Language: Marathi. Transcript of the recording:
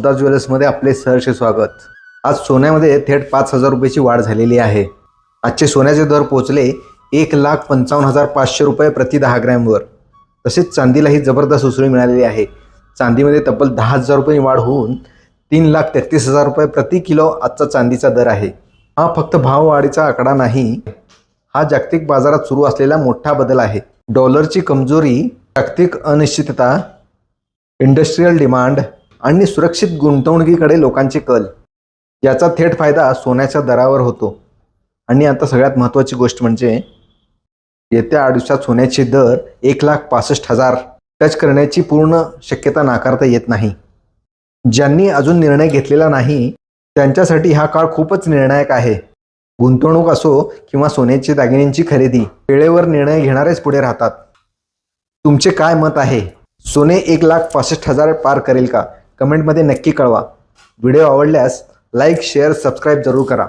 मुद्दा ज्वेलर्समध्ये आपले सहर्ष स्वागत। आज सोन्यामध्ये थेट 5,000 रुपयाची वाढ झालेली आहे। आजचे सोन्याचे दर पोहोचले 1,55,500 रुपये प्रति 10 ग्रॅमवर। तसेच चांदीलाही जबरदस्त उसळी मिळालेली आहे। चांदीमध्ये तब्बल 10,000 रुपये वाढ होऊन 3,33,000 रुपये प्रति किलो आजचा चांदीचा दर आहे। हा फक्त भाववाढीचा आकडा नाही, हा जागतिक बाजारात सुरू असलेला मोठा बदल आहे। डॉलरची कमजोरी, जागतिक अनिश्चितता, इंडस्ट्रियल डिमांड आणि सुरक्षित गुंतवणुकीकडे लोकांचे कल याचा थेट फायदा सोन्याच्या दरावर होतो। आणि आता सगळ्यात महत्त्वाची गोष्ट म्हणजे येत्या 8 दिवसात सोन्याचे दर 1,65,000 टच करण्याची पूर्ण शक्यता नाकारता येत नाही। ज्यांनी अजून निर्णय घेतलेला नाही त्यांच्यासाठी हा काळ खूपच निर्णायक आहे। गुंतवणूक असो किंवा सोन्याची दागिन्यांची खरेदी, वेळेवर निर्णय घेणारेच पुढे राहतात। तुमचे काय मत आहे? सोने 1,65,000 पार करेल का? कमेंटमध्ये नक्की कळवा। व्हिडिओ आवडल्यास लाईक, शेअर, सबस्क्राईब जरूर करा।